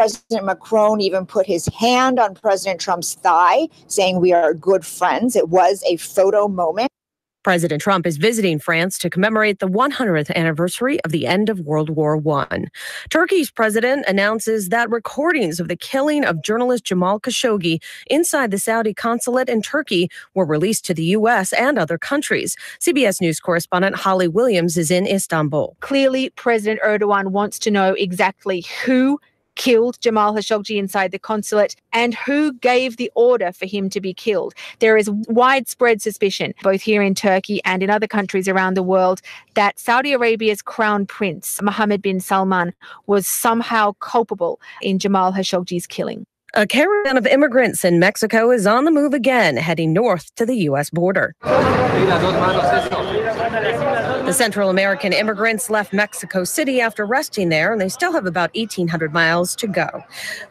President Macron even put his hand on President Trump's thigh, saying we are good friends. It was a photo moment. President Trump is visiting France to commemorate the 100th anniversary of the end of World War I. Turkey's president announces that recordings of the killing of journalist Jamal Khashoggi inside the Saudi consulate in Turkey were released to the U.S. and other countries. CBS News correspondent Holly Williams is in Istanbul. Clearly, President Erdogan wants to know exactly who killed Jamal Khashoggi inside the consulate and who gave the order for him to be killed. There is widespread suspicion, both here in Turkey and in other countries around the world, that Saudi Arabia's crown prince, Mohammed bin Salman, was somehow culpable in Jamal Khashoggi's killing. A caravan of immigrants in Mexico is on the move again, heading north to the U.S. border. The Central American immigrants left Mexico City after resting there, and they still have about 1,800 miles to go.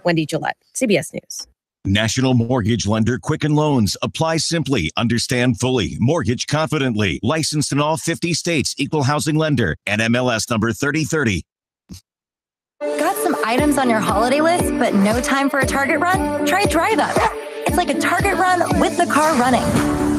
Wendy Gillette, CBS News. National Mortgage Lender Quicken Loans. Apply simply, understand fully, mortgage confidently. Licensed in all 50 states, equal housing lender, NMLS number 3030. Got some items on your holiday list, but no time for a Target run? Try Drive Up. It's like a Target run with the car running.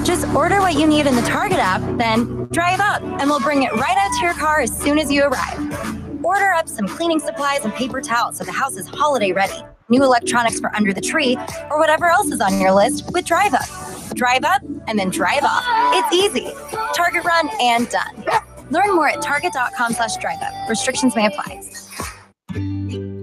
Just order what you need in the Target app, then drive up, and we'll bring it right out to your car as soon as you arrive. Order up some cleaning supplies and paper towels so the house is holiday ready. New electronics for under the tree, or whatever else is on your list with Drive Up. Drive up and then drive off. It's easy. Target run and done. Learn more at target.com/driveup. Restrictions may apply.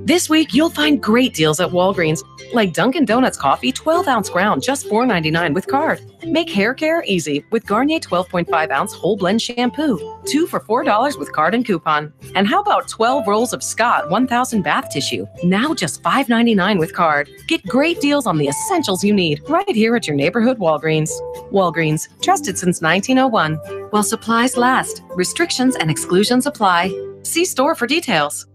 This week, you'll find great deals at Walgreens, like Dunkin' Donuts coffee, 12-ounce ground, just $4.99 with card. Make hair care easy with Garnier 12.5-ounce whole blend shampoo, 2 for $4 with card and coupon. And how about 12 rolls of Scott 1000 bath tissue, now just $5.99 with card. Get great deals on the essentials you need right here at your neighborhood Walgreens. Walgreens, trusted since 1901. While supplies last, restrictions and exclusions apply. See store for details.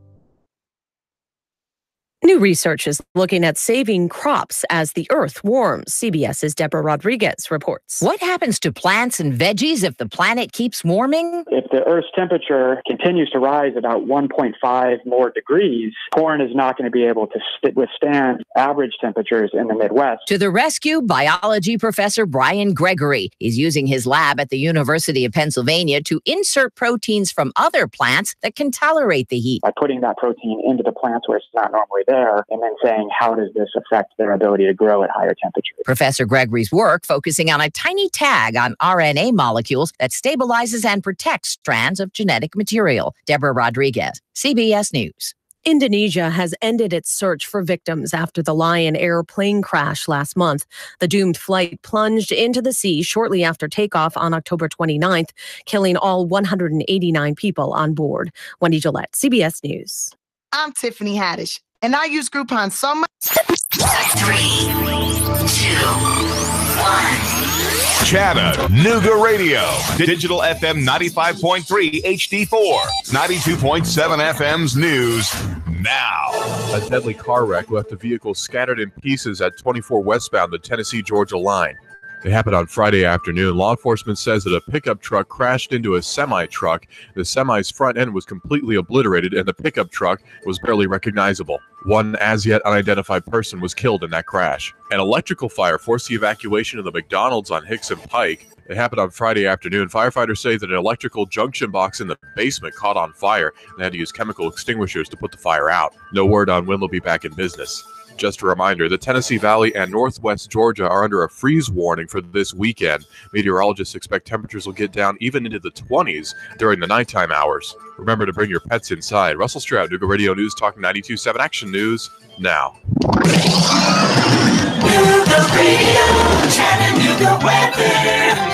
New research is looking at saving crops as the earth warms. CBS's Deborah Rodriguez reports. What happens to plants and veggies if the planet keeps warming? If the Earth's temperature continues to rise about 1.5 more degrees, corn is not going to be able to withstand average temperatures in the Midwest. To the rescue, biology professor Brian Gregory. He's using his lab at the University of Pennsylvania to insert proteins from other plants that can tolerate the heat. By putting that protein into the plants where it's not normally there, and then saying, how does this affect their ability to grow at higher temperatures? Professor Gregory's work focusing on a tiny tag on RNA molecules that stabilizes and protects strands of genetic material. Deborah Rodriguez, CBS News. Indonesia has ended its search for victims after the Lion Air plane crash last month. The doomed flight plunged into the sea shortly after takeoff on October 29th, killing all 189 people on board. Wendy Gillette, CBS News. I'm Tiffany Haddish, and I use Groupon so much. 3, 2, 1. Chattanooga Radio. Digital FM 95.3 HD4. 92.7 FM's news now. A deadly car wreck left a vehicle scattered in pieces at 24 westbound the Tennessee-Georgia line. It happened on Friday afternoon. Law enforcement says that a pickup truck crashed into a semi-truck. The semi's front end was completely obliterated, and the pickup truck was barely recognizable. One as-yet unidentified person was killed in that crash. An electrical fire forced the evacuation of the McDonald's on Hicks and Pike. It happened on Friday afternoon. Firefighters say that an electrical junction box in the basement caught on fire and had to use chemical extinguishers to put the fire out. No word on when they'll be back in business. Just a reminder, the Tennessee Valley and Northwest Georgia are under a freeze warning for this weekend. Meteorologists expect temperatures will get down even into the 20s during the nighttime hours. Remember to bring your pets inside. Russell Stroud, Chattanooga Radio News Talk 92.7 Action News now.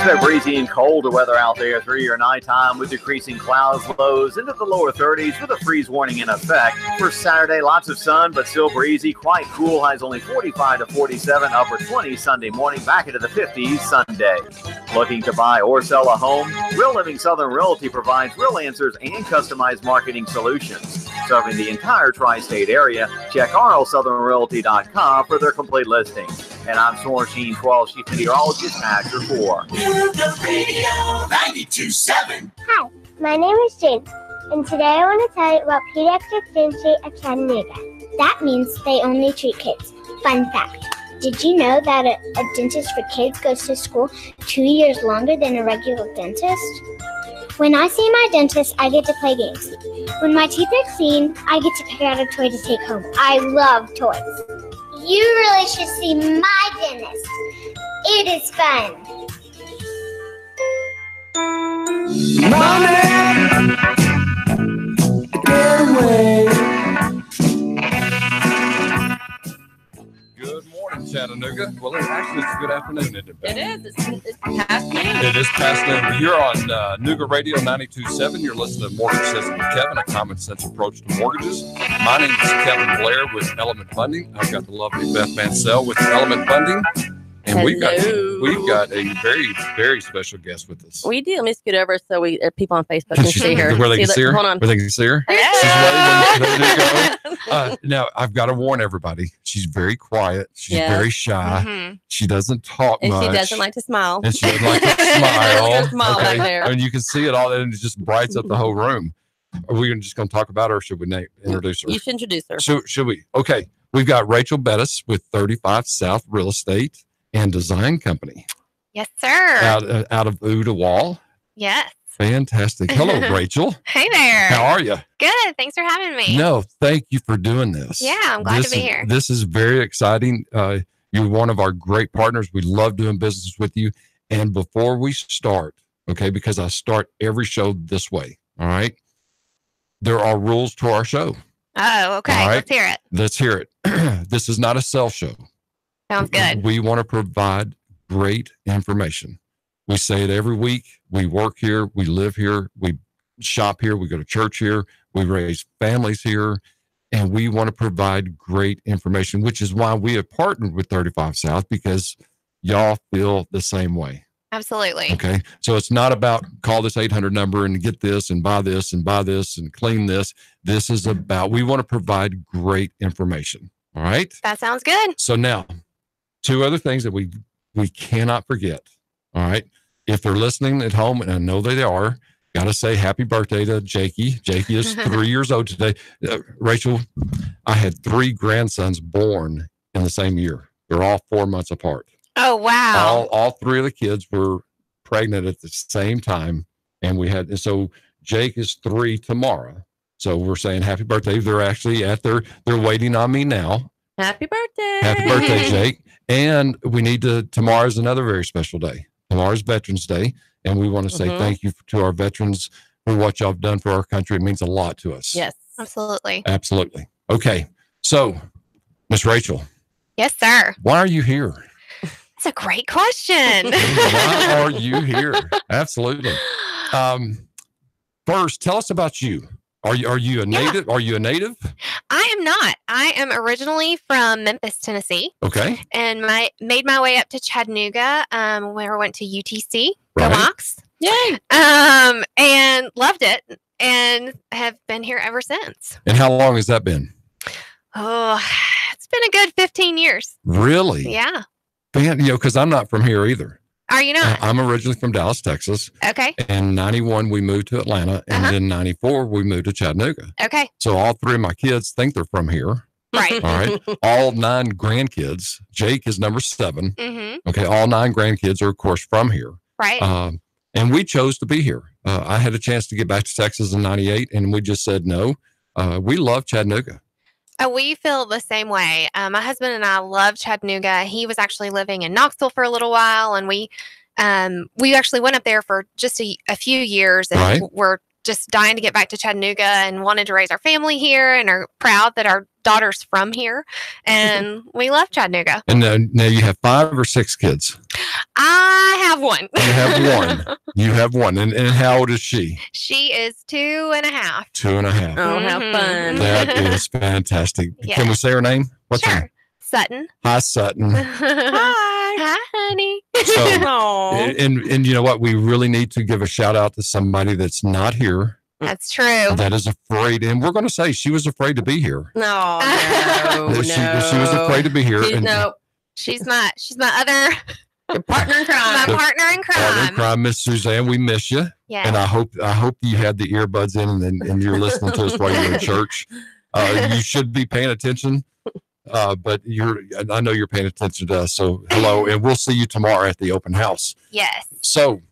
It's breezy and colder weather out there through your nighttime with decreasing clouds, lows into the lower 30s with a freeze warning in effect. For Saturday, lots of sun, but still breezy, quite cool. Highs only 45 to 47, upper 20 Sunday morning, back into the 50s Sunday. Looking to buy or sell a home? Real Living Southern Realty provides real answers and customized marketing solutions. Serving the entire tri-state area, check rlsouthernrealty.com for their complete listing. And I'm Storm Team 12 Chief Meteorologist Max Report. Radio 92.7. Hi, my name is James, and today I want to tell you about Pediatric Dentistry at Chattanooga. That means they only treat kids. Fun fact. Did you know that a dentist for kids goes to school 2 years longer than a regular dentist? When I see my dentist, I get to play games. When my teeth are clean, I get to pick out a toy to take home. I love toys. You really should see my dentist. It is fun. Money, get away. Good morning, Chattanooga. Well, actually, it's good afternoon, isn't it? It is. It's past noon. It is past noon. You're on Nooga Radio 92.7. You're listening to Mortgage Says with Kevin, a common sense approach to mortgages. My name is Kevin Blair with Element Funding. I've got the lovely Beth Mansell with Element Funding. And we've got a very, very special guest with us. We do. Let me scoot over so people on Facebook can see her. Where they can see her? Hold on. Where they can see her? There you go. Now, I've got to warn everybody. She's very quiet. She's very shy. Mm-hmm. She doesn't talk and much. She doesn't like to smile. And she doesn't like to smile. Smile back there. And you can see it all, and it just brights up the whole room. Are we just going to talk about her, or should we introduce her? You should introduce her. Should we? Okay. We've got Rachel Bettis with 35 South Real Estate and Design Company. Yes, sir. Out of Ooltewah. Yes. Fantastic. Hello, Rachel. Hey there. How are you? Good. Thanks for having me. No, thank you for doing this. Yeah, I'm glad to be here. This is very exciting. You're one of our great partners. We love doing business with you. And before we start, okay, because I start every show this way, all right? There are rules to our show. Oh, okay. All right? Let's hear it. Let's hear it. This is not a sell show. Sounds good. We want to provide great information. We say it every week. We work here. We live here. We shop here. We go to church here. We raise families here. And we want to provide great information, which is why we have partnered with 35 South, because y'all feel the same way. Absolutely. Okay. So it's not about call this 800 number and get this and buy this and buy this and clean this. This is about, we want to provide great information. All right. That sounds good. So now, two other things that we cannot forget. All right. If they're listening at home, and I know they are, got to say happy birthday to Jakey. Jakey is 3 years old today. Rachel, I had 3 grandsons born in the same year. They're all 4 months apart. Oh, wow. All 3 of the kids were pregnant at the same time. And so Jake is 3 tomorrow. So we're saying happy birthday. They're actually they're waiting on me now. Happy birthday. Happy birthday, Jake. And tomorrow's another very special day. Tomorrow's Veterans Day. And we want to say thank you to our veterans for what y'all have done for our country. It means a lot to us. Yes, absolutely. Absolutely. Okay. So, Miss Rachel. Yes, sir. Why are you here? That's a great question. Why are you here? Absolutely. First, tell us about you. Are you a native? Yeah. Are you a native? I am not. I am originally from Memphis, Tennessee. Okay. And made my way up to Chattanooga, where I went to UTC. Right. Go Mocs. Yay. And loved it, and have been here ever since. And how long has that been? Oh, it's been a good 15 years. Really? Yeah. Because I'm not from here either. Are you not? I'm originally from Dallas, Texas. Okay. And 91, we moved to Atlanta. And then 94, we moved to Chattanooga. Okay. So all 3 of my kids think they're from here. Right. All right. All 9 grandkids. Jake is number 7. Mm-hmm. Okay. All 9 grandkids are, of course, from here. Right. And we chose to be here. I had a chance to get back to Texas in 98, and we just said no. We love Chattanooga. We feel the same way. My husband and I love Chattanooga. He was actually living in Knoxville for a little while, and we actually went up there for just a few years, and we're just dying to get back to Chattanooga and wanted to raise our family here, and are proud that our daughter's from here, and we love Chattanooga. And now you have 5 or 6 kids? I have one. You have one. You have one. And how old is she? She is 2.5. 2.5. Oh, have fun. That is fantastic. Yes. Can we say her name? What's her name? Sutton. Hi, Sutton. Hi, honey. So, and you know what? We really need to give a shout out to somebody that's not here. That's true. That is afraid. And we're going to say she was afraid to be here. No. She was afraid to be here. She's my other partner in crime. My partner in crime. Partner in crime, Miss Suzanne. We miss you. Yeah. And I hope you had the earbuds in and you're listening to us while you're in church. You should be paying attention. But I know you're paying attention to us. So hello, and we'll see you tomorrow at the open house. Yes. So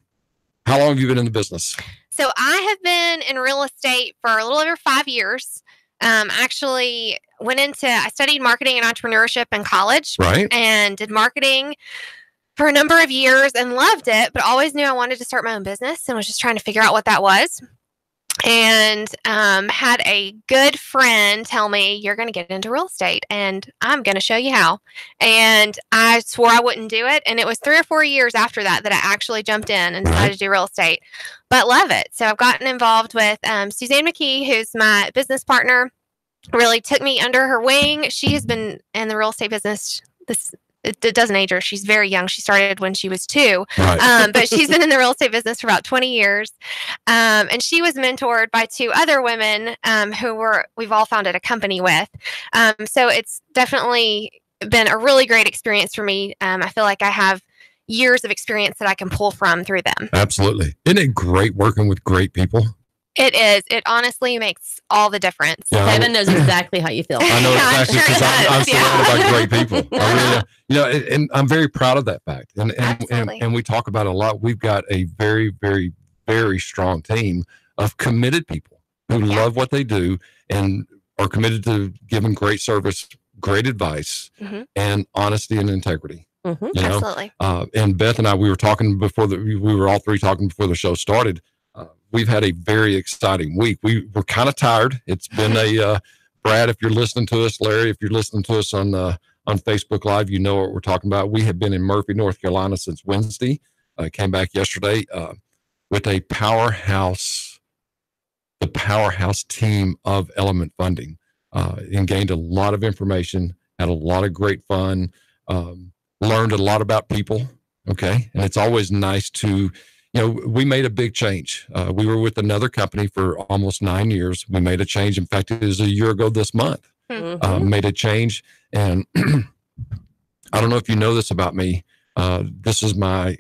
how long have you been in the business? So I have been in real estate for a little over 5 years. Actually I studied marketing and entrepreneurship in college. Right. And did marketing for a number of years and loved it, but always knew I wanted to start my own business and was just trying to figure out what that was. And had a good friend tell me, you're going to get into real estate and I'm going to show you how. And I swore I wouldn't do it. And it was 3 or 4 years after that I actually jumped in and decided to do real estate, but love it. So I've gotten involved with Suzanne McKee, who's my business partner, really took me under her wing. She has been in the real estate business. It doesn't age her. She's very young. She started when she was 2, right. But she's been in the real estate business for about 20 years. And she was mentored by 2 other women we've all founded a company with. So it's definitely been a really great experience for me. I feel like I have years of experience that I can pull from through them. Absolutely. Isn't it great working with great people? It is. It honestly makes all the difference. Yeah, Kevin knows exactly how you feel. I know exactly because I'm surrounded by great people. I really, and I'm very proud of that fact. And we talk about it a lot. We've got a very, very, very strong team of committed people who love what they do and are committed to giving great service, great advice, and honesty and integrity. Mm-hmm. You know? Absolutely. And Beth and I, we were talking we were all 3 talking before the show started. We've had a very exciting week. We were kind of tired. It's been Brad, if you're listening to us, Larry, if you're listening to us on Facebook Live, you know what we're talking about. We have been in Murphy, North Carolina since Wednesday. Came back yesterday with the powerhouse team of Element Funding, and gained a lot of information, had a lot of great fun, learned a lot about people. Okay. And it's always nice to, we made a big change. We were with another company for almost 9 years. We made a change. In fact, it was a year ago this month. Made a change. And I don't know if you know this about me. This is my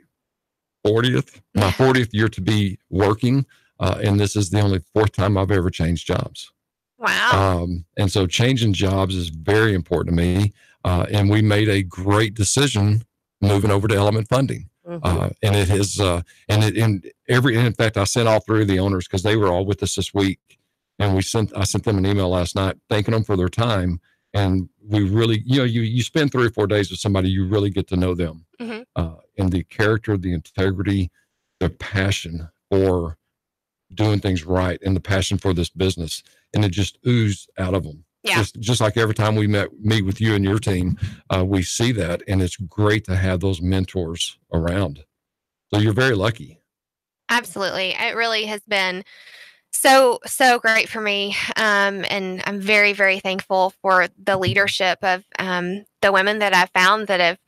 40th year to be working. And this is the only 4th time I've ever changed jobs. Wow. And so changing jobs is very important to me. And we made a great decision moving over to Element Funding. And it has, in fact, I sent all 3 of the owners because they were all with us this week, and I sent them an email last night thanking them for their time. And we really, you spend 3 or 4 days with somebody, you really get to know them, and the character, the integrity, the passion for doing things right, and the passion for this business, and it just oozed out of them. Yeah. Just like every time we meet with you and your team, we see that, and it's great to have those mentors around. So you're very lucky. Absolutely. It really has been so great for me. And I'm very, very thankful for the leadership of the women that I've found that have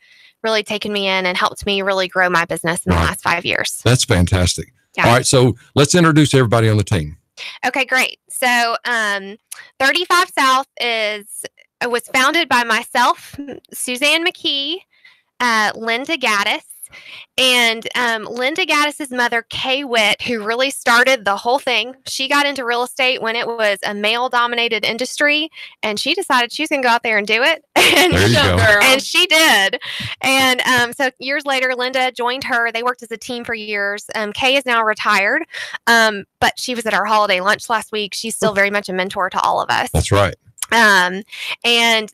really taken me in and helped me really grow my business in the last 5 years. That's fantastic. Yeah. All right. So let's introduce everybody on the team. Okay, great. So 35 South was founded by myself, Suzanne McKee, Linda Gaddis, and Linda Gaddis's mother, Kay Witt, who really started the whole thing. She got into real estate when it was a male-dominated industry, and she decided she was going to go out there and do it. And she did. And so years later, Linda joined her. They worked as a team for years. Kay is now retired, but she was at our holiday lunch last week. She's still very much a mentor to all of us. That's right. And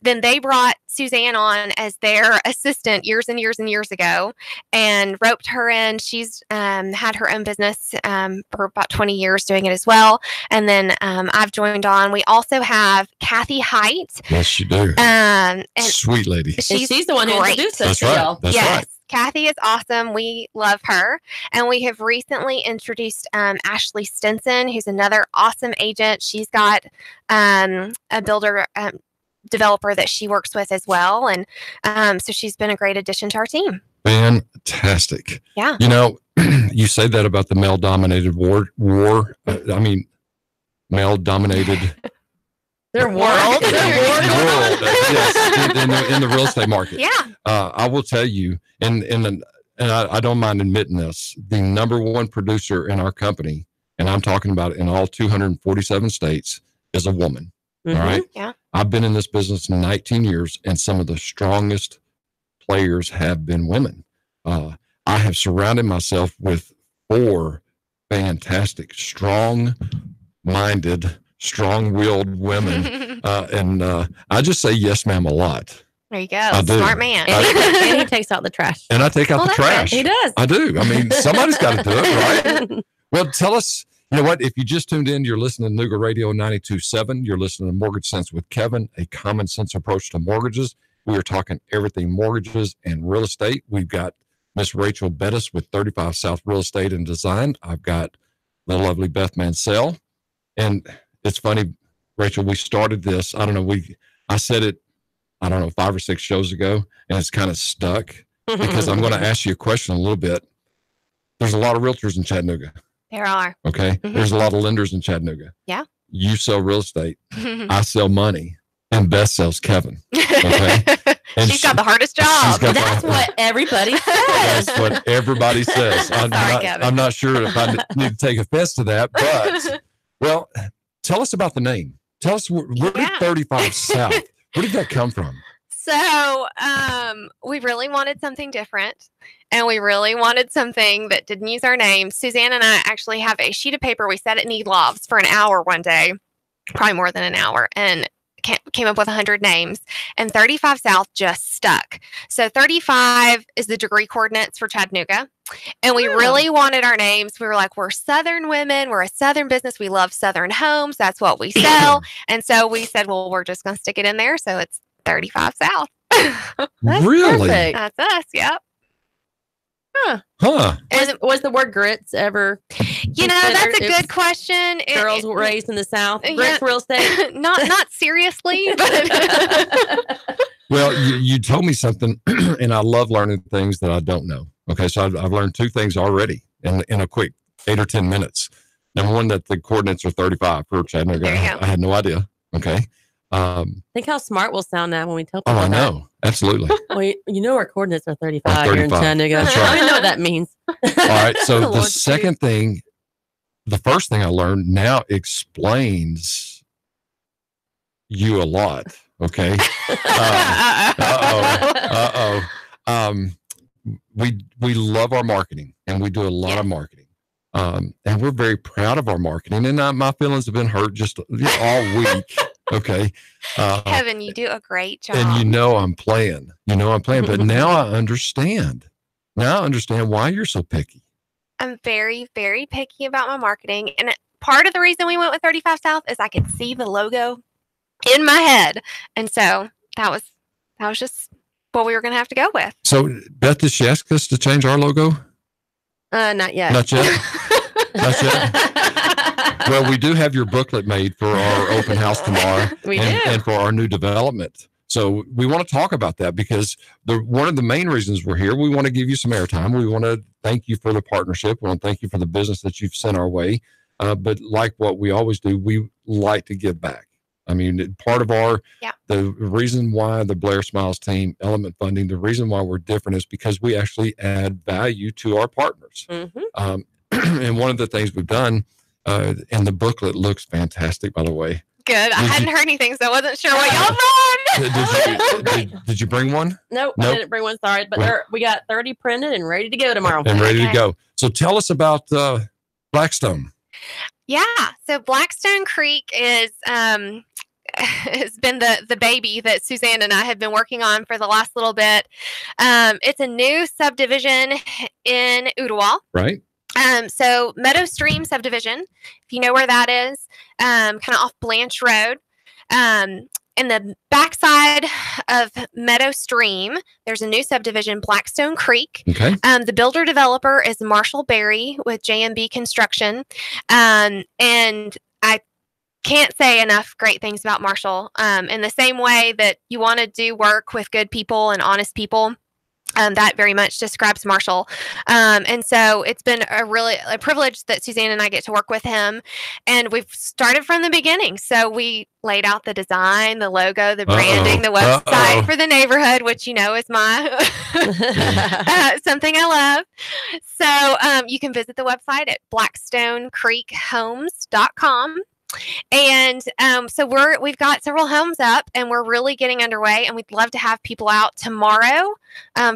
then they brought Suzanne on as their assistant years and years and years ago and roped her in. She's had her own business for about 20 years doing it as well. And then I've joined on. We also have Kathy Height. Yes, you do. And sweet lady. She's the one who introduced us to y'all. That's yes. right. Kathy is awesome. We love her. And we have recently introduced Ashley Stinson, who's another awesome agent. She's got a builder developer that she works with as well. And so she's been a great addition to our team. Fantastic. Yeah. You say that about the male-dominated male-dominated Their world. Yes, in the real estate market. Yeah. I will tell you, and I don't mind admitting this, the number 1 producer in our company, and I'm talking about in all 247 states, is a woman. All right. Yeah. I've been in this business 19 years, and some of the strongest players have been women. I have surrounded myself with 4 fantastic, strong-minded, strong-willed women. And I just say yes, ma'am, a lot. There you go. I do. Smart man. And he takes out the trash. And I take out the that's good. trash. He does. I do. I mean, somebody's got to do it, right? Well, tell us, you know what? If you just tuned in, you're listening to Nuga Radio 92.7. You're listening to Mortgage Sense with Kevin, a common sense approach to mortgages. We are talking everything mortgages and real estate. We've got Miss Rachel Bettis with 35 South Real Estate and Design. I've got the lovely Beth Mansell. And it's funny, Rachel, we started this. I don't know. I said it, 5 or 6 shows ago, and it's kind of stuck because I'm going to ask you a question in a little bit. There's a lot of realtors in Chattanooga. There are. Okay. There's a lot of lenders in Chattanooga. Yeah. You sell real estate. I sell money, and Beth sells Kevin. Okay. And She's got the hardest job. That's what everybody says. That's what everybody says. Kevin. I'm not sure if I need to take offense to that, but well, tell us about the name. Tell us where did 35 South? Where did that come from? So we really wanted something different, and we really wanted something that didn't use our name. Suzanne and I actually have a sheet of paper. We sat at Needlofts for an hour one day, probably more than an hour, and came up with 100 names, and 35 South just stuck. So 35 is the degree coordinates for Chattanooga, and we really wanted our names. We were like, we're Southern women. We're a Southern business. We love Southern homes. That's what we sell. And so we said, well, we're just going to stick it in there. So it's 35 South. Really? Perfect. That's us. Yep. Huh. Was the word grits ever? You know, that's a good question. Girls raised in the South. Yeah. Grits real estate. Not seriously, but Well, you told me something, and I love learning things that I don't know. Okay, so I've learned 2 things already in a quick 8 or 10 minutes. Number one, that the coordinates are 35 for Chattanooga. I had no idea. Okay. Think how smart we'll sound now when we tell people I know. Absolutely. Well, you know our coordinates are 35 here in 35. Chattanooga. That's I right. don't even know what that means. All right. So the Lord, second thing, the first thing I learned now explains you a lot. Okay. We love our marketing, and we do a lot of marketing. And we're very proud of our marketing. And my feelings have been hurt just all week. Okay. Kevin, you do a great job. And I'm playing. But now I understand. Now I understand why you're so picky. I'm very, very picky about my marketing. And part of the reason we went with 35 South is I could see the logo in my head. And so that was just what we were going to have to go with. So, Beth, did she ask us to change our logo? Not yet. Not yet? Not yet? Well, we do have your booklet made for our open house tomorrow and for our new development. So we want to talk about that because one of the main reasons we're here, we want to give you some airtime. We want to thank you for the partnership. We want to thank you for the business that you've sent our way. But like what we always do, we like to give back. I mean, part of the reason why the Blair Smiles team, Element Funding, the reason why we're different is because we actually add value to our partners. Mm-hmm. And one of the things we've done, and the booklet looks fantastic, by the way. Good. I hadn't heard anything, so I wasn't sure what y'all doing. Did you bring one? Nope. I didn't bring one. Sorry, but we got 30 printed and ready to go tomorrow. And ready to go. So tell us about Blackstone. Yeah. So Blackstone Creek is has been the baby that Suzanne and I have been working on for the last little bit. It's a new subdivision in Ooltewah. Right. So Meadow Stream subdivision, if you know where that is, kind of off Blanche Road. In the backside of Meadow Stream, there's a new subdivision, Blackstone Creek. Okay. The builder developer is Marshall Berry with JMB Construction. And I can't say enough great things about Marshall. In the same way that you want to do work with good people and honest people, that very much describes Marshall. And so it's been a privilege that Suzanne and I get to work with him. And we've started from the beginning. So we laid out the design, the logo, the branding, the website for the neighborhood, which, is my something I love. So you can visit the website at blackstonecreekhomes.com. And so we've got several homes up, and we're really getting underway. And we'd love to have people out tomorrow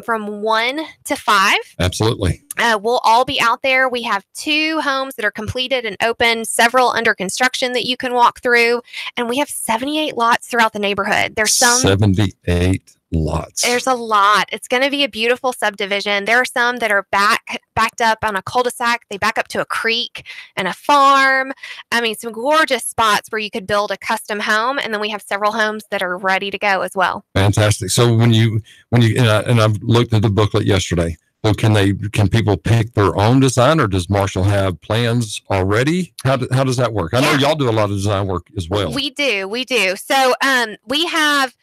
from 1 to 5. Absolutely. We'll all be out there. We have 2 homes that are completed and open, several under construction that you can walk through, and we have 78 lots throughout the neighborhood. There's some 78 lots. There's a lot. It's going to be a beautiful subdivision. There are some that are backed up on a cul-de-sac. They back up to a creek and a farm. I mean, some gorgeous spots where you could build a custom home, and then we have several homes that are ready to go as well. Fantastic. So when you and I've looked at the booklet yesterday. So can people pick their own design, or does Marshall have plans already? How does that work? I know y'all do a lot of design work as well. We do. So we have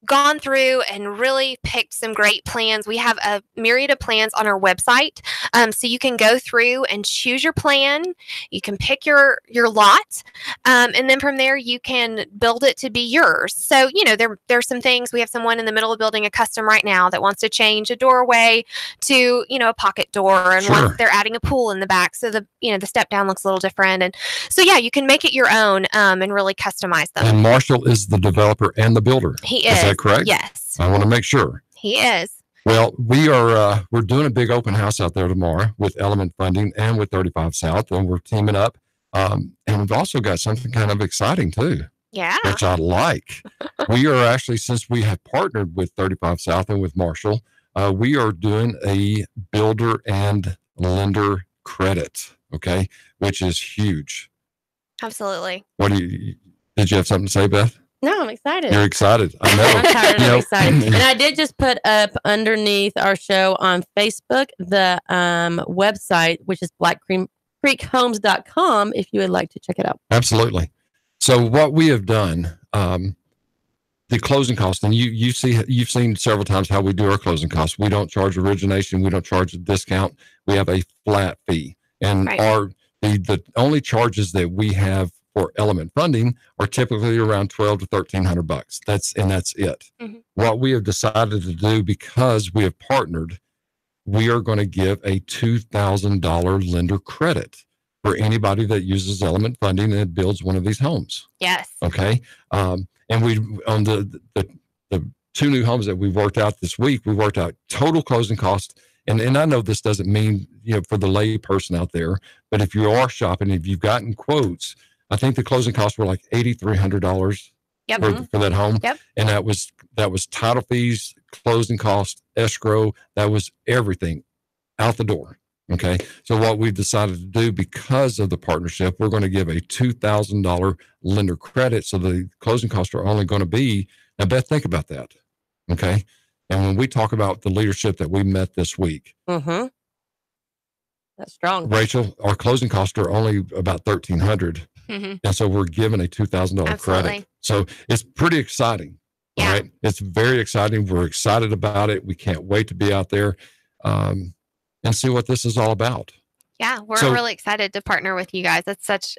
gone through and really picked some great plans. We have a myriad of plans on our website. So you can go through and choose your plan. You can pick your lot. And then from there, you can build it to be yours. So, there's some things. We have someone in the middle of building a custom right now that wants to change a doorway to, a pocket door. And they're adding a pool in the back. So the step down looks a little different. And so, you can make it your own and really customize them. And Marshall is the developer and the builder. He is. Is that correct? Yes. I want to make sure. He is. Well, we're doing a big open house out there tomorrow with Element Funding and with 35 South, and we're teaming up. And we've also got something kind of exciting too. Yeah. Which I like. We are actually, since we have partnered with 35 South and with Marshall, we are doing a builder and lender credit. Okay, which is huge. Absolutely. Did you have something to say, Beth? No, I'm excited. You're excited. I know. I'm tired of excited. And I did just put up underneath our show on Facebook the website, which is blackcreekhomes.com, if you would like to check it out. Absolutely. So what we have done, the closing costs, and you've seen several times how we do our closing costs. We don't charge origination. We don't charge a discount. We have a flat fee. And the only charges that we have for Element Funding are typically around $1,200 to $1,300. That's it. Mm-hmm. What we have decided to do, because we have partnered, we are going to give a $2,000 lender credit for anybody that uses Element Funding and builds one of these homes. Yes. Okay. And we on the 2 new homes that we've worked out this week, we worked out total closing cost. And I know this doesn't mean for the lay person out there, but if you are shopping, if you've gotten quotes, I think the closing costs were like $8,300 for that home. Yep. And that was title fees, closing costs, escrow. That was everything out the door. Okay. So what we've decided to do, because of the partnership, we're going to give a $2,000 lender credit. So the closing costs are only going to be, now Beth, think about that. Okay. And when we talk about the leadership that we met this week, that's strong. Rachel, our closing costs are only about $1,300. Mm-hmm. And so we're given a $2,000 credit. So it's pretty exciting. Yeah. Right? It's very exciting. We're excited about it. We can't wait to be out there and see what this is all about. Yeah, we're really excited to partner with you guys. It's such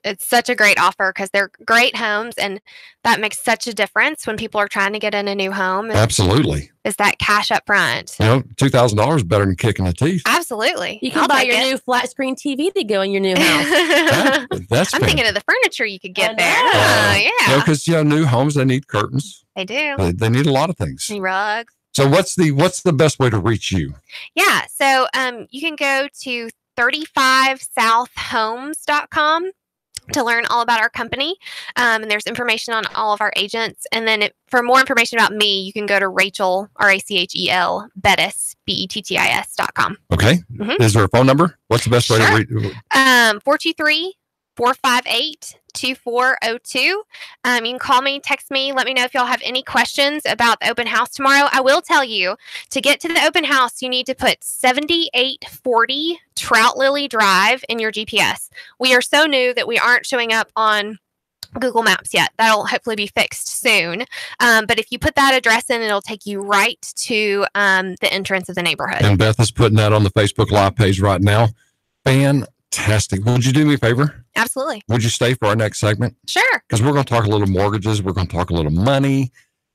a great offer because they're great homes, and that makes such a difference when people are trying to get in a new home. Absolutely. Is that cash up front? $2,000 is better than kicking the teeth. Absolutely. You can buy your new flat screen TV to go in your new house. I'm thinking of the furniture you could get there. Yeah. Because new homes, they need curtains. They do. They need a lot of things. Need rugs. So what's the best way to reach you? Yeah. So you can go to 35southhomes.com to learn all about our company. And there's information on all of our agents. And then for more information about me, you can go to Rachel, Rachel Bettis, BETTIS.com. Okay. Mm-hmm. Is there a phone number? What's the best way to reach? 423-458-2402. You can call me, text me, let me know if y'all have any questions about the open house tomorrow. I will tell you, to get to the open house, you need to put 7840 Trout Lily Drive in your GPS. We are so new that we aren't showing up on Google Maps yet. That'll hopefully be fixed soon. But if you put that address in, it'll take you right to the entrance of the neighborhood. And Beth is putting that on the Facebook Live page right now. Fantastic. Would you do me a favor? Absolutely. Would you stay for our next segment? Sure. Because we're going to talk a little mortgages. We're going to talk a little money.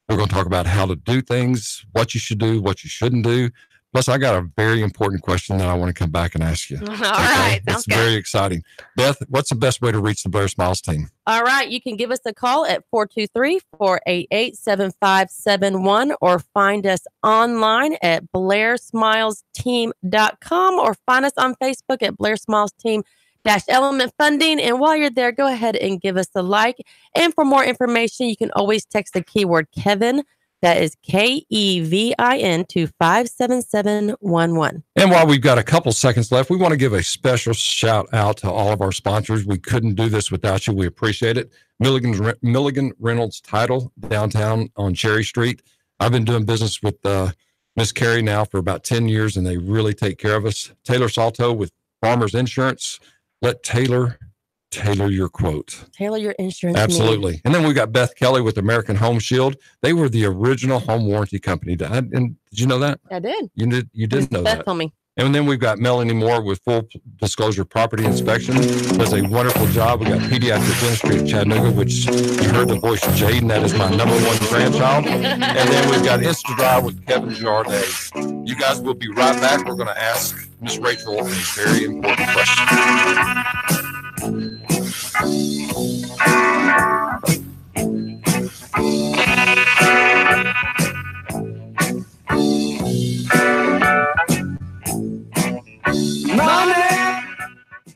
We're going to talk about how to do things, what you should do, what you shouldn't do. Plus, I got a very important question that I want to come back and ask you. All right. It's very exciting. Beth, what's the best way to reach the Blair Smiles team? All right. You can give us a call at 423-488-7571 or find us online at blairsmilesteam.com or find us on Facebook at Blair Smiles Team Element Funding. And while you're there, go ahead and give us a like. And for more information, you can always text the keyword Kevin. That is KEVIN to 57711. And while we've got a couple seconds left, we want to give a special shout out to all of our sponsors. We couldn't do this without you. We appreciate it. Milligan Reynolds Title, downtown on Cherry Street. I've been doing business with Miss Carrie now for about 10 years, and they really take care of us. Taylor Salto with Farmers Insurance. Let Taylor your quote. Tailor your insurance. Absolutely. Need. And then we got Beth Kelly with American Home Shield. They were the original home warranty company. And did you know that? I did. You did know Beth that. told me. And then we've got Melanie Moore with Full Disclosure Property Inspection. Does a wonderful job. We got Pediatric Dentistry at Chattanooga, which you heard the voice of Jaden. That is my #1 grandchild. And then we've got InstaDrive with Kevin Jardine. You guys will be right back. We're going to ask Miss Rachel a very important question.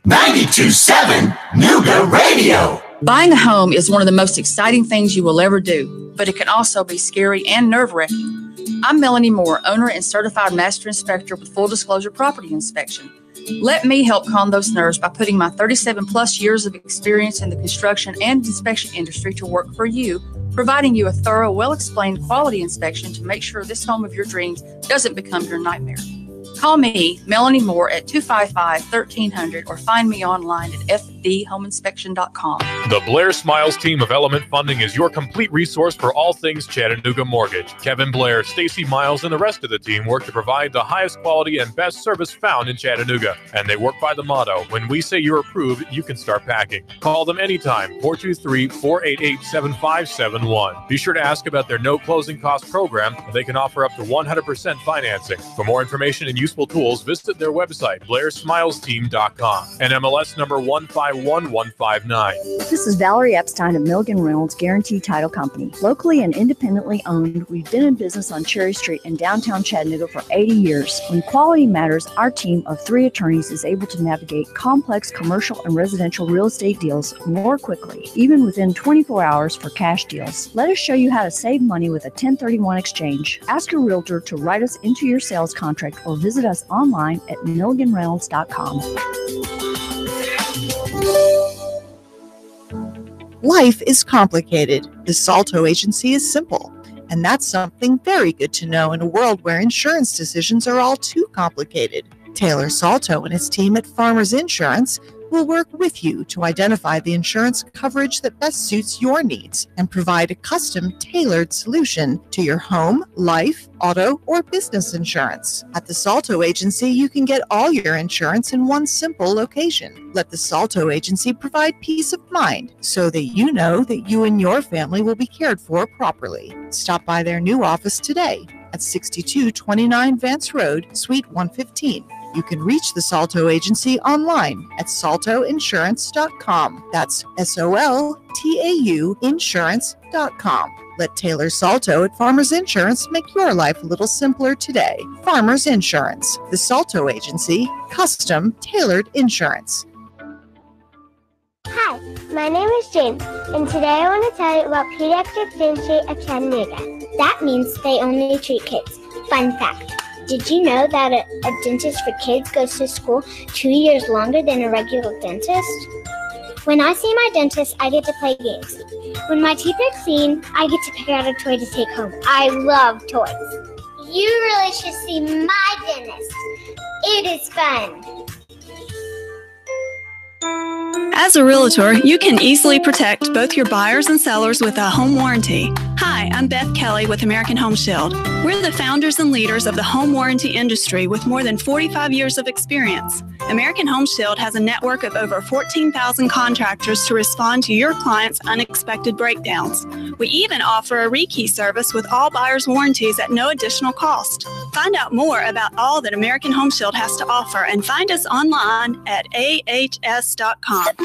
92.7 Nuga Radio. Buying a home is one of the most exciting things you will ever do, but it can also be scary and nerve-wracking. I'm Melanie Moore, owner and certified master inspector with Full Disclosure Property Inspection. Let me help calm those nerves by putting my 37-plus years of experience in the construction and inspection industry to work for you, providing you a thorough, well-explained quality inspection to make sure this home of your dreams doesn't become your nightmare. Call me, Melanie Moore, at 255-1300 or find me online at fdhomeinspection.com. The Blair Smiles team of Element Funding is your complete resource for all things Chattanooga mortgage. Kevin Blair, Stacy Miles, and the rest of the team work to provide the highest quality and best service found in Chattanooga. And they work by the motto, when we say you're approved, you can start packing. Call them anytime, 423-488-7571. Be sure to ask about their no closing cost program. They can offer up to 100% financing. For more information and useful tools, visit their website, blairsmilesteam.com. And MLS number 151159. This is Valerie Epstein of Milligan Reynolds Guarantee Title Company. Locally and independently owned, we've been in business on Cherry Street in downtown Chattanooga for 80 years. When quality matters, our team of 3 attorneys is able to navigate complex commercial and residential real estate deals more quickly, even within 24 hours for cash deals. Let us show you how to save money with a 1031 exchange. Ask your realtor to write us into your sales contract or visit us online at milliganreynolds.com. Life is complicated. The Salto Agency is simple. And that's something very good to know in a world where insurance decisions are all too complicated. Taylor Salto and his team at Farmers Insurance will work with you to identify the insurance coverage that best suits your needs and provide a custom tailored solution to your home, life, auto, or business insurance. At the Salto Agency, you can get all your insurance in one simple location. Let the Salto Agency provide peace of mind so that you know that you and your family will be cared for properly. Stop by their new office today at 6229 Vance Road, Suite 115. You can reach the Salto Agency online at saltoinsurance.com. That's SOLTAU insurance.com. Let Taylor Salto at Farmers Insurance make your life a little simpler today. Farmers Insurance, the Salto Agency, custom tailored insurance. Hi, my name is James, and today I want to tell you about Pediatric Dentistry of Chattanooga. That means they only treat kids. Fun fact. Did you know that a dentist for kids goes to school 2 years longer than a regular dentist? When I see my dentist, I get to play games. When my teeth are clean, I get to pick out a toy to take home. I love toys. You really should see my dentist. It is fun. As a realtor, you can easily protect both your buyers and sellers with a home warranty. Hi, I'm Beth Kelly with American Home Shield. We're the founders and leaders of the home warranty industry with more than 45 years of experience. American Home Shield has a network of over 14,000 contractors to respond to your clients' unexpected breakdowns. We even offer a rekey service with all buyers' warranties at no additional cost. Find out more about all that American Home Shield has to offer and find us online at ahs.com. 3,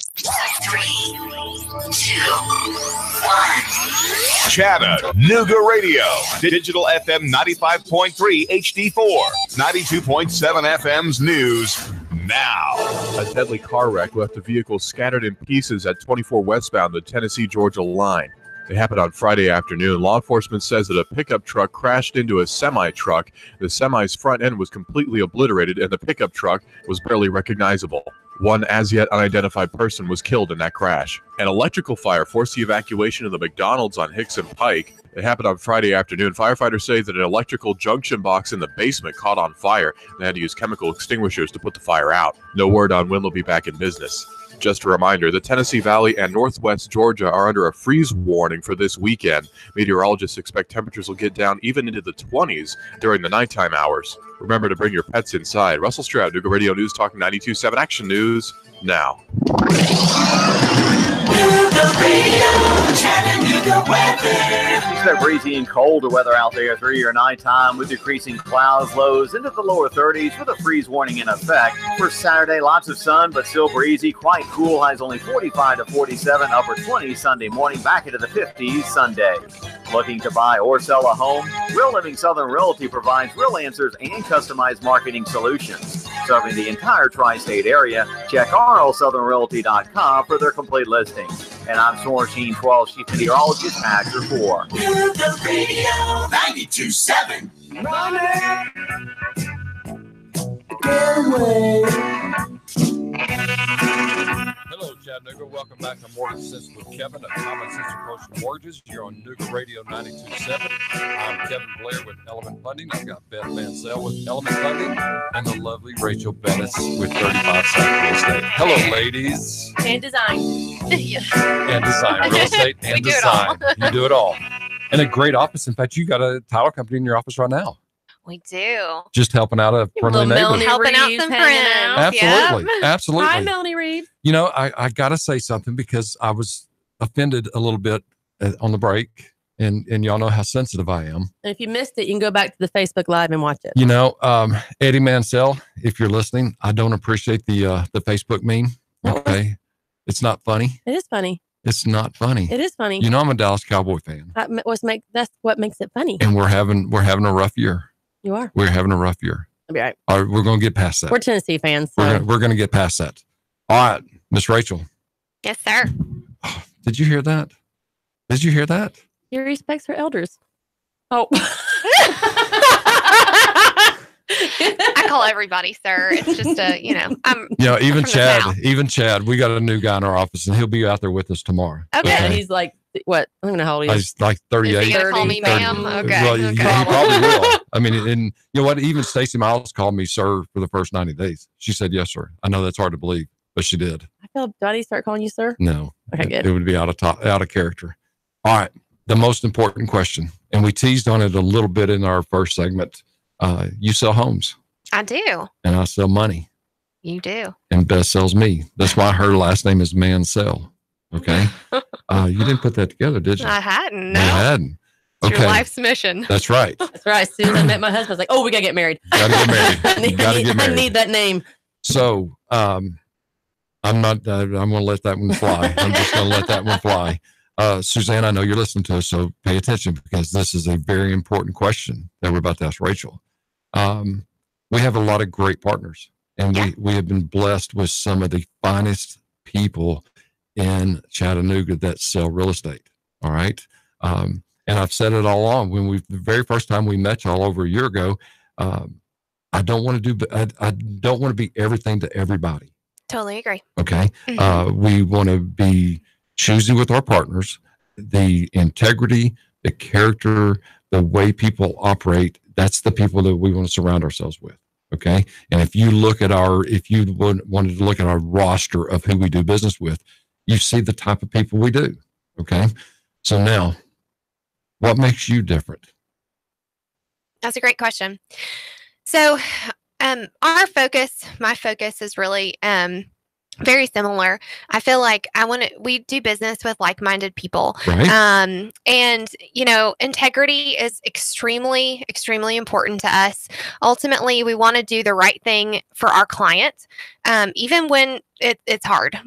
2, 1. Chattanooga Radio. Digital FM 95.3 HD4. 92.7 FM's news now. A deadly car wreck left a vehicle scattered in pieces at 24 westbound the Tennessee-Georgia line. It happened on Friday afternoon. Law enforcement says that a pickup truck crashed into a semi-truck. The semi's front end was completely obliterated, and the pickup truck was barely recognizable. One as-yet unidentified person was killed in that crash. An electrical fire forced the evacuation of the McDonald's on Hickson Pike. It happened on Friday afternoon. Firefighters say that an electrical junction box in the basement caught on fire. They had to use chemical extinguishers to put the fire out. No word on when they'll be back in business. Just a reminder, the Tennessee Valley and Northwest Georgia are under a freeze warning for this weekend. Meteorologists expect temperatures will get down even into the 20s during the nighttime hours. Remember to bring your pets inside. Russell Stroud, Nooga Radio News Talk 92.7 Action News now. Nooga Radio, Chattanooga weather. It's that breezy and colder weather out there through your nighttime with decreasing clouds, lows into the lower 30s with a freeze warning in effect. For Saturday, lots of sun, but still breezy, quite cool. Highs only 45 to 47, upper 20s Sunday morning, back into the 50s Sunday. Looking to buy or sell a home? Real Living Southern Realty provides real answers and customized marketing solutions. Serving the entire tri-state area, check rlsouthernrealty.com for their complete listings. And I'm Sorenstein 12 Chief Meteorologist Patrick 4. Nooga Radio 92.7. Hello, Chattanooga. Welcome back to Mortgage Sense with Kevin, a common sense approach to mortgages. You're on Nooga Radio 92.7. I'm Kevin Blair with Element Funding. I've got Beth Mansell with Element Funding and the lovely Rachel Bettis with 35 South Real Estate. Hello, ladies. And design. And design. Real estate and design. You do it all. And a great office. In fact, you got a title company in your office right now. We do. Just helping out a friendly neighbor. Helping out some friends. Absolutely. Yep. Absolutely. Hi, Melanie Reed. You know, I got to say something because I was offended a little bit on the break, and y'all know how sensitive I am. And if you missed it, you can go back to the Facebook Live and watch it. You know, Eddie Mansell, if you're listening, I don't appreciate the Facebook meme. Okay. It's not funny. It is funny. It's not funny. It is funny. You know, I'm a Dallas Cowboy fan. That's what makes it funny. And we're having a rough year. You are. We're having a rough year. I'll be all right. All right, we're going to get past that. We're Tennessee fans. So. We're going to get past that. All right, Miss Rachel. Yes, sir. Did you hear that? Did you hear that? He respects her elders. Oh. I call everybody sir. It's just even Chad, we got a new guy in our office and he'll be out there with us tomorrow. Okay. And he's like, what? I don't know how old he is. He's like 38. Is he gonna call me ma'am? Okay. Well, he probably will. I mean, and you know what? Even Stacey Miles called me sir for the first 90 days. She said, yes, sir. I know that's hard to believe, but she did. Do I need to start calling you sir? No. Okay, good. It would be out of character. All right. The most important question, and we teased on it a little bit in our first segment. You sell homes. I do. And I sell money. You do. And Beth sells me. That's why her last name is Mansell. Okay. You didn't put that together, did you? I hadn't. No. You hadn't. It's Okay. your life's mission. That's right. That's right. As soon as I met my husband, I was like, oh, we got to get married. Gotta get married. I need that name. So I'm going to let that one fly. I'm just going to let that one fly. Suzanne, I know you're listening to us, so pay attention because this is a very important question that we're about to ask Rachel. We have a lot of great partners, and we have been blessed with some of the finest people in Chattanooga that sell real estate. All right. And I've said it all along the very first time we met y'all over a year ago, I don't want to be everything to everybody. Totally agree. Okay. Mm-hmm. We want to be choosy with our partners, the integrity, the character, the way people operate. That's the people that we want to surround ourselves with. Okay. And if you wanted to look at our roster of who we do business with, you see the type of people we do. Okay. So now, what makes you different? That's a great question. So, my focus is really very similar. I feel like we do business with like-minded people. Right. And, integrity is extremely, extremely important to us. Ultimately, we want to do the right thing for our client, even when it's hard.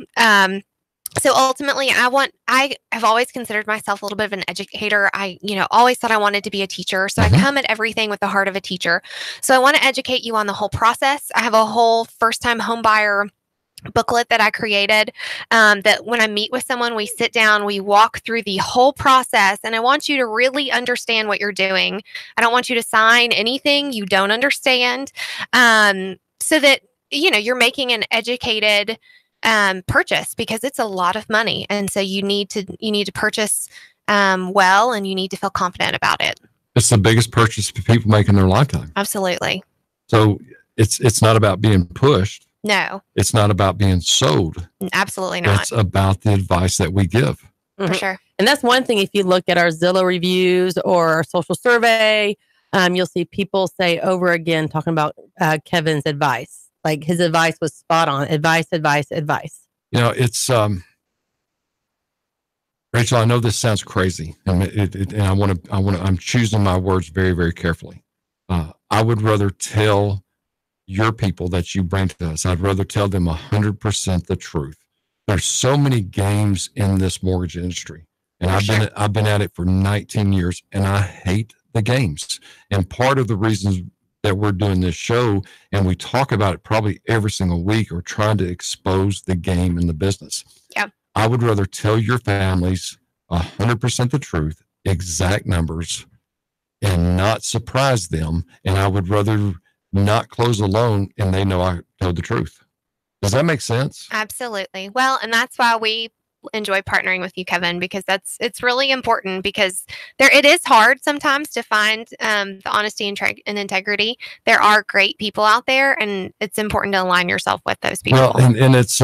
So ultimately, I have always considered myself a little bit of an educator. I, always thought I wanted to be a teacher. So I come at everything with the heart of a teacher. So I want to educate you on the whole process. I have a whole first-time home buyer booklet that I created, that when I meet with someone, we sit down, we walk through the whole process, and I want you to really understand what you're doing. I don't want you to sign anything you don't understand, so that, you're making an educated purchase, because it's a lot of money. And so you need to purchase well, and you need to feel confident about it. It's the biggest purchase people make in their lifetime. Absolutely. So it's not about being pushed. No. It's not about being sold. Absolutely not. It's about the advice that we give. For sure. And that's one thing. If you look at our Zillow reviews or our social survey, you'll see people say over again, talking about Kevin's advice. Like, his advice was spot on. Advice. It's Rachel, I know this sounds crazy, and I'm choosing my words very, very carefully. I would rather tell your people that you bring to us, I'd rather tell them 100% the truth. There's so many games in this mortgage industry, and I've been at it for 19 years, and I hate the games. And part of the reasons that we're doing this show, and we talk about it probably every single week, or trying to expose the game in the business. Yeah. I would rather tell your families 100% the truth, exact numbers, and not surprise them. And I would rather not close a loan and they know I told the truth. Does that make sense? Absolutely. Well, and that's why we enjoy partnering with you, Kevin, because it's really important, because it is hard sometimes to find the honesty and integrity. There are great people out there, and it's important to align yourself with those people. Well, and it's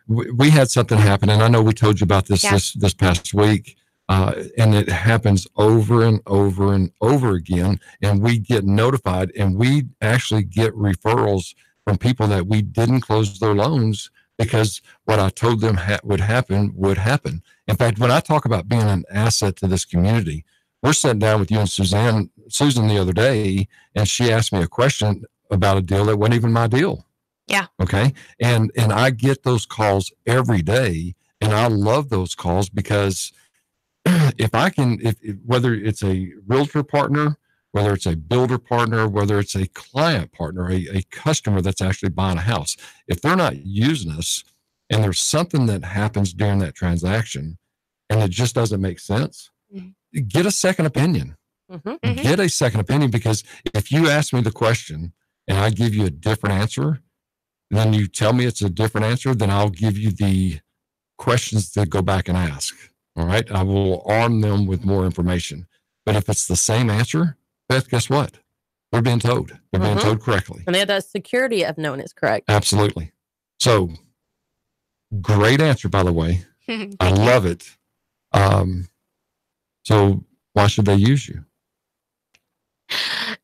we had something happen, and I know we told you about this this past week, and it happens over and over and over again, and we get notified, and we actually get referrals from people that we didn't close their loans because what I told them would happen. In fact, when I talk about being an asset to this community, we're sitting down with you and Susan the other day, and she asked me a question about a deal that wasn't even my deal. Yeah. Okay. And I get those calls every day, and I love those calls, because if whether it's a realtor partner, whether it's a builder partner, whether it's a client partner, a customer that's actually buying a house, if they're not using us and there's something that happens during that transaction and it just doesn't make sense, get a second opinion. Get a second opinion, because if you ask me the question and I give you a different answer, then you tell me it's a different answer, then I'll give you the questions to go back and ask. All right. I will arm them with more information. But if it's the same answer, Beth, guess what? They're being told. They're being told correctly. And they have that security of knowing it's correct. Absolutely. So, great answer, by the way. I love it. So, why should they use you?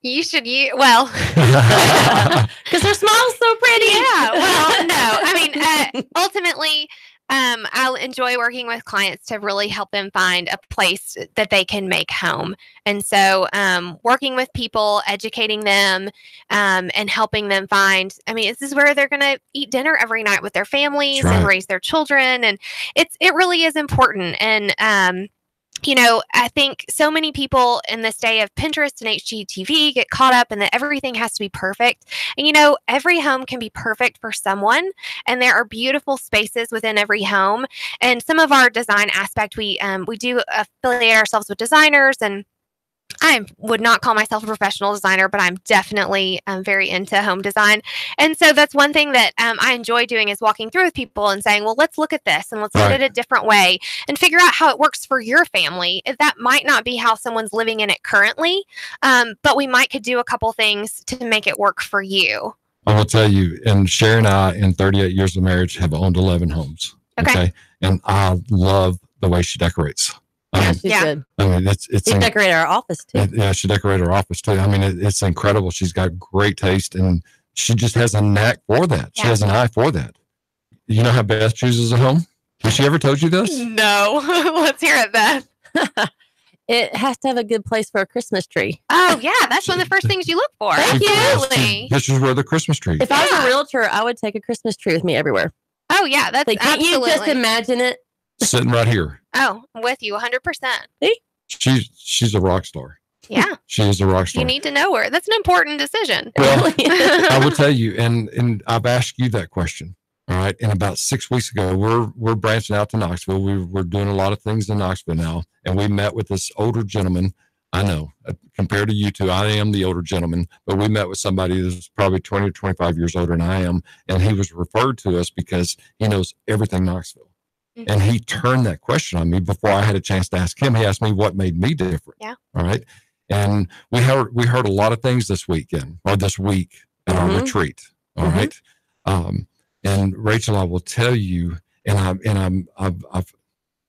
You should well, because their smile's so pretty. Yeah. Well, no, I mean, ultimately, I'll enjoy working with clients to really help them find a place that they can make home. And so working with people, educating them, and helping them find, this is where they're going to eat dinner every night with their families and raise their children. And it really is important. And, I think so many people in this day of Pinterest and HGTV get caught up in that everything has to be perfect. And, every home can be perfect for someone. And there are beautiful spaces within every home. And some of our design aspect, we do affiliate ourselves with designers, and I would not call myself a professional designer, but I'm definitely very into home design. And so that's one thing that I enjoy doing, is walking through with people and saying, well, let's look at this and let's look at it a different way and figure out how it works for your family. That might not be how someone's living in it currently, but we could do a couple things to make it work for you. I will tell you, and Sherry and I, in 38 years of marriage, have owned 11 homes. Okay. And I love the way she decorates. She's good. She decorated our office too. Yeah, she decorated our office too. It's incredible. She's got great taste, and she just has a knack for that. She has an eye for that. you know how Beth chooses a home? Has she ever told you this? No. Let's hear it, Beth. It has to have a good place for a Christmas tree. Oh, yeah. That's one of the first things you look for. Absolutely. This is where the Christmas tree. If I was a realtor, I would take a Christmas tree with me everywhere. Oh, yeah. That's like, can't absolutely. you just imagine it? Sitting right here. Oh, I'm with you 100%. See? She's a rock star. Yeah. She is a rock star. You need to know her. That's an important decision. Well, I will tell you, and I've asked you that question. All right. And about 6 weeks ago, we're branching out to Knoxville. We're doing a lot of things in Knoxville now. And we met with this older gentleman. I know, compared to you two, I am the older gentleman, but we met with somebody that's probably 20 or 25 years older than I am. And he was referred to us because he knows everything Knoxville. Mm-hmm. And he turned that question on me before I had a chance to ask him. He asked me what made me different. Yeah. All right. And we heard a lot of things this week at our retreat. All right. And Rachel, I will tell you, and I've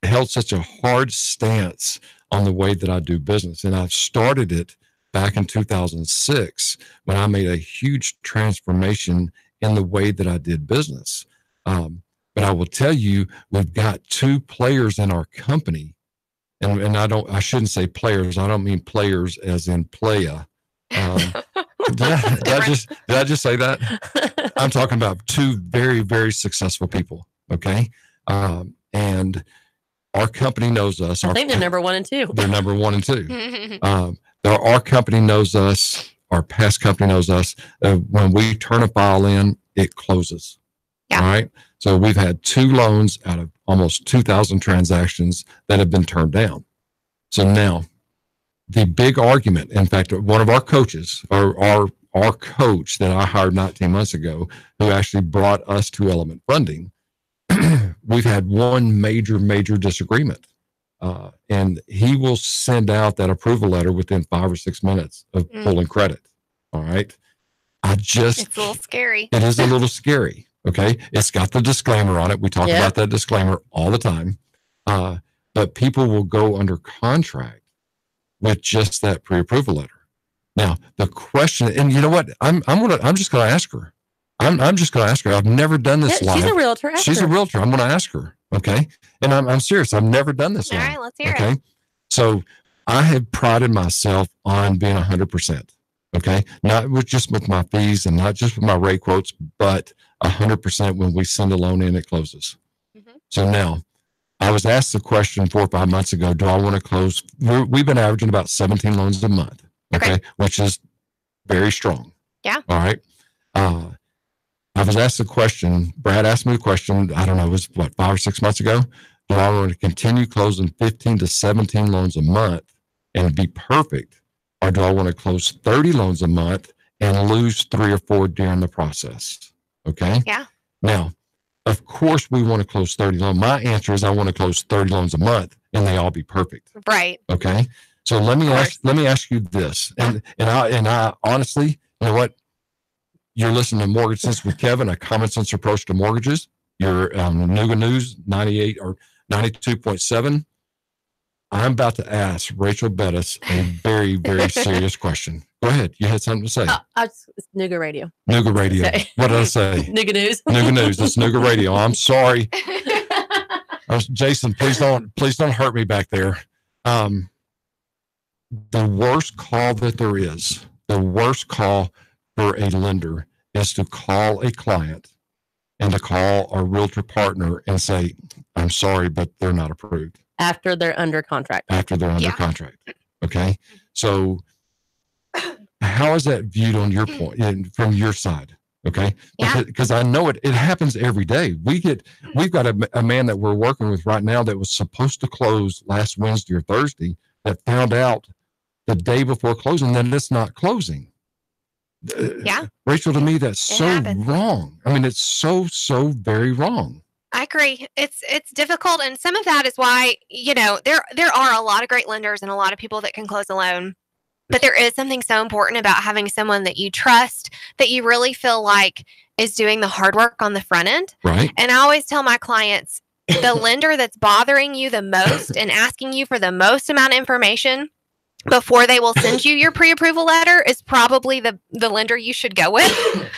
held such a hard stance on the way that I do business. And I've started it back in 2006 when I made a huge transformation in the way that I did business. But I will tell you, we've got two players in our company, and I shouldn't say players. I don't mean players as in playa. Did I just say that? I'm talking about two very, very successful people. Okay. And our company knows us. I think they're number 1 and 2. They're number 1 and 2. Our company knows us. Our past company knows us. When we turn a file in, it closes. Yeah. All right. So we've had 2 loans out of almost 2,000 transactions that have been turned down. So now, the big argument, in fact, one of our coaches, our coach that I hired 19 months ago, who actually brought us to Element Funding, we've had one major disagreement. And he will send out that approval letter within 5 or 6 minutes of pulling credit. All right. It's a little scary. It is a little scary. Okay. It's got the disclaimer on it. We talk about that disclaimer all the time. But people will go under contract with just that pre-approval letter. Now, the question, and you know what? I'm just going to ask her. I'm just going to ask her. I've never done this live. She's a realtor. She's a realtor. I'm going to ask her. Okay. And I'm serious. I've never done this live. All right, let's hear it. So I have prided myself on being 100%. Okay. Not just with my fees and not just with my rate quotes, but 100% when we send a loan in, it closes. So now, I was asked the question 4 or 5 months ago, do I want to close? We've been averaging about 17 loans a month, okay, which is very strong. Yeah. All right. I was asked the question, Brad asked me the question, I don't know, it was 5 or 6 months ago. Do I want to continue closing 15 to 17 loans a month and be perfect? Or do I want to close 30 loans a month and lose 3 or 4 during the process? Okay. Yeah. Now, of course, we want to close 30 loans. My answer is I want to close 30 loans a month and they all be perfect. Right. Okay. So let me ask you this. And I honestly, you know what? You're listening to Mortgage Sense with Kevin, a common sense approach to mortgages. You're Nuga News 98 or 92.7. I'm about to ask Rachel Bettis a very, very serious question. Go ahead. You had something to say. It's Nuga Radio. Nuga Radio. What did I say? Nuga News. Nuga News. It's Nuga Radio. I'm sorry. Jason, please don't hurt me back there. The worst call that there is, the worst call for a lender is to call a client and to call a realtor partner and say, I'm sorry, but they're not approved. After they're under contract. After they're under contract. Okay. So how is that viewed on your point and from your side? Okay. Because I know it happens every day. We've got a man that we're working with right now that was supposed to close last Wednesday or Thursday that found out the day before closing that it's not closing. Rachel, to me, that's so wrong. I mean, it's so very wrong. I agree. It's difficult. And some of that is why, there are a lot of great lenders and a lot of people that can close a loan. But there is something so important about having someone that you trust, that you really feel like is doing the hard work on the front end. Right. And I always tell my clients, the lender that's bothering you the most and asking you for the most amount of information before they will send you your pre-approval letter is probably the lender you should go with,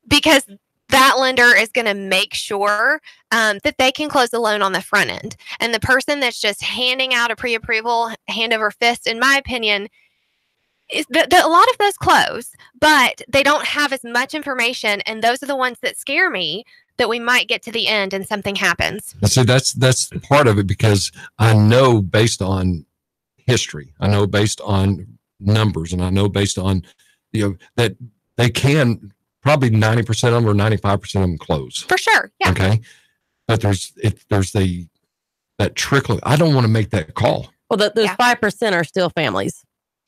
because that lender is going to make sure that they can close the loan on the front end. And the person that's just handing out a pre-approval hand over fist, in my opinion, is a lot of those close, but they don't have as much information. And those are the ones that scare me, that we might get to the end and something happens. So that's part of it, because I know based on history, I know based on numbers, and I know based on, that they can probably 90% of them or 95% of them close. For sure. Yeah. Okay. But there's that trickle. I don't want to make that call. Well, those 5% are still families.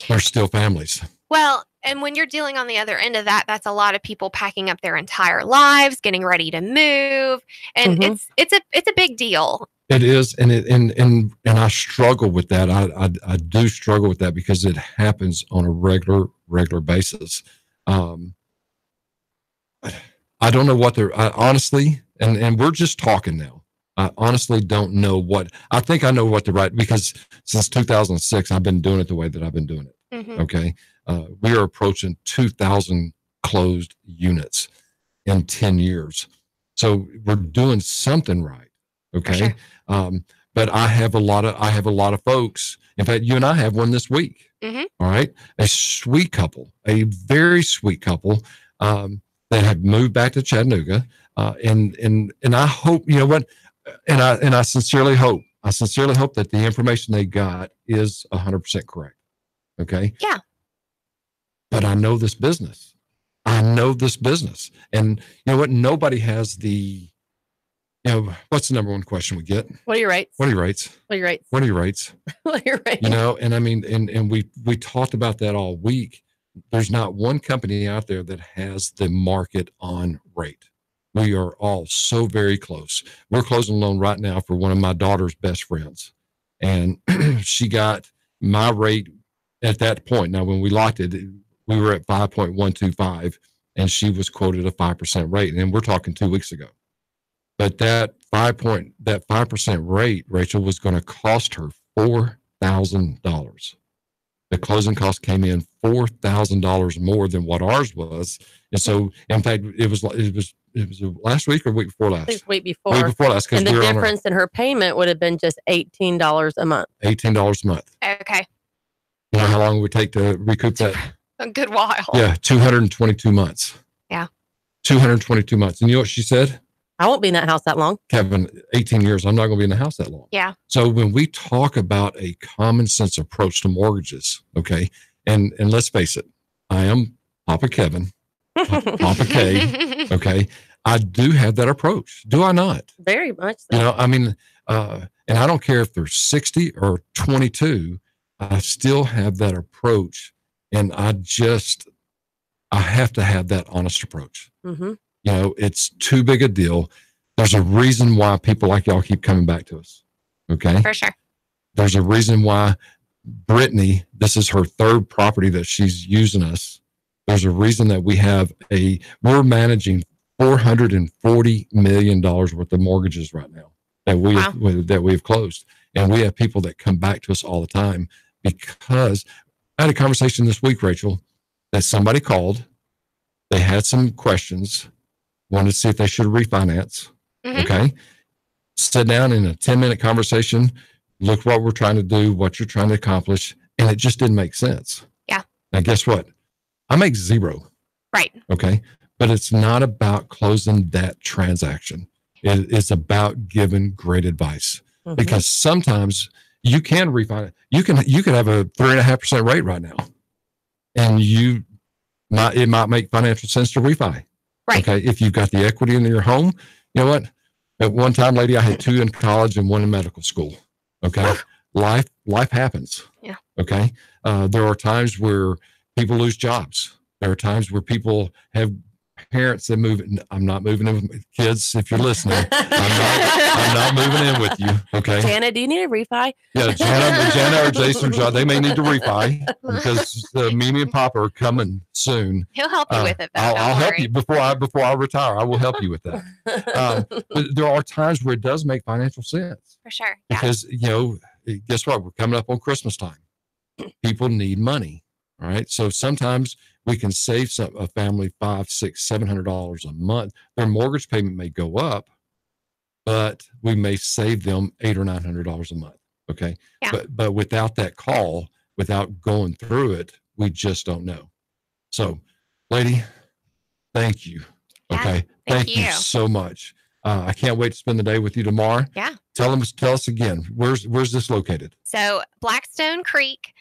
They're still families. Well, and when you're dealing on the other end of that, that's a lot of people packing up their entire lives, getting ready to move, and it's a big deal. It is, and I struggle with that. I do struggle with that because it happens on a regular basis. I don't know what I honestly, and we're just talking now. I honestly don't know what, I think I know what because since 2006, I've been doing it the way that I've been doing it. Okay. We are approaching 2,000 closed units in 10 years. So we're doing something right. Okay. Sure. But I have a lot of folks. In fact, you and I have one this week. All right. A sweet couple, a very sweet couple, that have moved back to Chattanooga. And I hope, you know what, and I sincerely hope that the information they got is 100% correct. Okay. Yeah. But I know this business. And you know what? Nobody has the, what's the number one question we get? What are your rates? What are your rates? What are your rates? What are your rates? What are your rates? And I mean, and we talked about that all week. There's not one company out there that has the market on rate. We are all so very close. We're closing a loan right now for one of my daughter's best friends. And she got my rate at that point. Now, when we locked it, we were at 5.125 and she was quoted a 5% rate. And we're talking 2 weeks ago. But that 5% rate, Rachel, was going to cost her $4,000. The closing cost came in $4,000 more than what ours was. And so, in fact, it was last week or week before last? I think week before. Week before last. And the difference in her payment would have been just $18 a month. $18 a month. Okay. You know how long it would take to recoup that? A good while. Yeah, 222 months. Yeah. 222 months. And you know what she said? I won't be in that house that long. Kevin, 18 years, I'm not going to be in the house that long. Yeah. So when we talk about a common sense approach to mortgages, okay, and let's face it, I am Papa Kevin, Papa K, okay, I do have that approach. Do I not? Very much so. You know, I mean, and I don't care if they're 60 or 22, I still have that approach. And I have to have that honest approach. Mm-hmm. You know, it's too big a deal. There's a reason why people like y'all keep coming back to us. Okay. For sure. There's a reason why Brittany, this is her third property that she's using us. There's a reason that we're managing $440 million worth of mortgages right now that we've closed. And we have people that come back to us all the time because I had a conversation this week, Rachel, that somebody called. They had some questions, wanted to see if they should refinance. Mm-hmm. Okay. Sit down in a 10-minute conversation, look what we're trying to do, what you're trying to accomplish, and it just didn't make sense. Yeah. Now, guess what? I make zero. Right. Okay. But it's not about closing that transaction. It's about giving great advice. Mm-hmm. Because sometimes you can refinance. You can have a 3.5% rate right now, and it might make financial sense to refi. Right. Okay. If you've got the equity in your home, you know what? At one time, lady, I had 2 in college and 1 in medical school. Okay. Life happens. Yeah. Okay. There are times where people lose jobs. There are times where people have parents that move. I'm not moving in with kids. If you're listening, I'm not moving in with you. Okay. Jana, do you need a refi? Yeah, Jana or Jason, they may need to refi because Mimi and Papa are coming soon. He'll help you with it. Though, I'll help you before I retire. I will help you with that. But there are times where it does make financial sense. For sure. Because guess what? We're coming up on Christmas time. People need money. All right. So sometimes we can save a family $500, $600, $700 a month. Their mortgage payment may go up, but we may save them $800 or $900 a month. Okay. Yeah. But without that call, without going through it, we just don't know. So, lady, thank you. Okay. Thank you so much. I can't wait to spend the day with you tomorrow. Yeah. Tell us again, where's this located? So Blackstone Creek,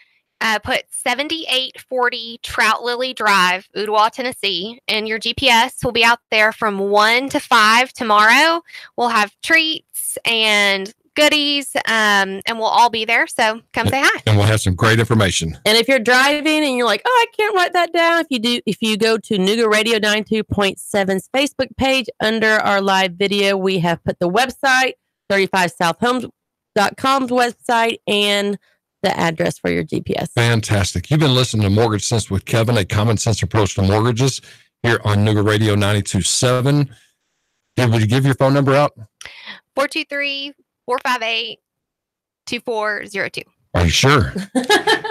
put 7840 Trout Lily Drive, Ooltewah, Tennessee, and your GPS will be out there from 1 to 5 tomorrow. We'll have treats and goodies, and we'll all be there. So come say hi. And we'll have some great information. And if you're driving and you're like, oh, I can't write that down. If you go to Nooga Radio 92.7's Facebook page under our live video, we have put the website, 35southhomes.com's website, and the address for your GPS. Fantastic. You've been listening to Mortgage Sense with Kevin, a common sense approach to mortgages here on Nooga Radio 92.7. Hey, would you give your phone number out? 423-458-2402. Are you sure?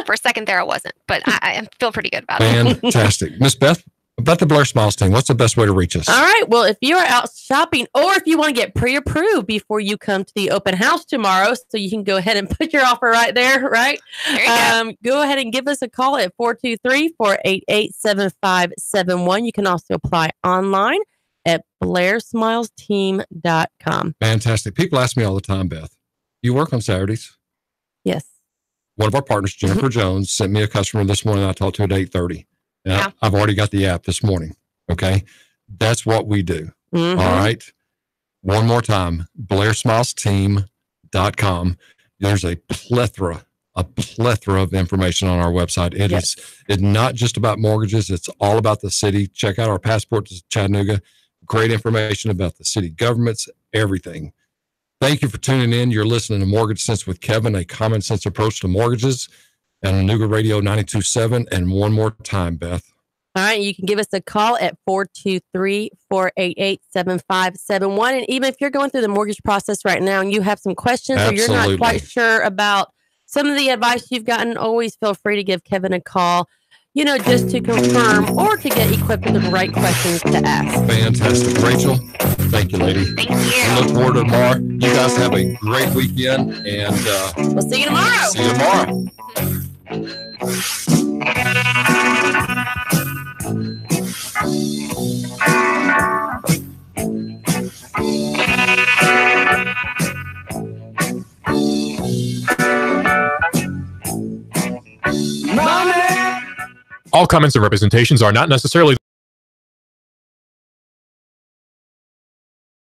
For a second there, I wasn't, but I feel pretty good about it. Fantastic. Miss Beth, about the Blair Smiles team, what's the best way to reach us? All right. Well, if you are out shopping or if you want to get pre-approved before you come to the open house tomorrow, so you can go ahead and put your offer right there, right? There you go ahead and give us a call at 423-488-7571. You can also apply online at blairsmilesteam.com. Fantastic. People ask me all the time, Beth, you work on Saturdays? Yes. One of our partners, Jennifer Jones, sent me a customer this morning. I talked to her at 8:30. And I've already got the app this morning. Okay. That's what we do. Mm-hmm. All right. One more time, blairsmilesteam.com. There's a plethora of information on our website. It's not just about mortgages. It's all about the city. Check out our passport to Chattanooga. Great information about the city governments, everything. Thank you for tuning in. You're listening to Mortgage Sense with Kevin, a common sense approach to mortgages, and on Nooga Radio 92.7. And one more time, Beth. All right. You can give us a call at 423-488-7571. And even if you're going through the mortgage process right now and you have some questions or you're not quite sure about some of the advice you've gotten, always feel free to give Kevin a call, just to confirm or to get equipped with the right questions to ask. Fantastic. Rachel, thank you, lady. Thank you. I look forward to tomorrow. You guys have a great weekend, and we'll see you tomorrow. See you tomorrow. All comments and representations are not necessarily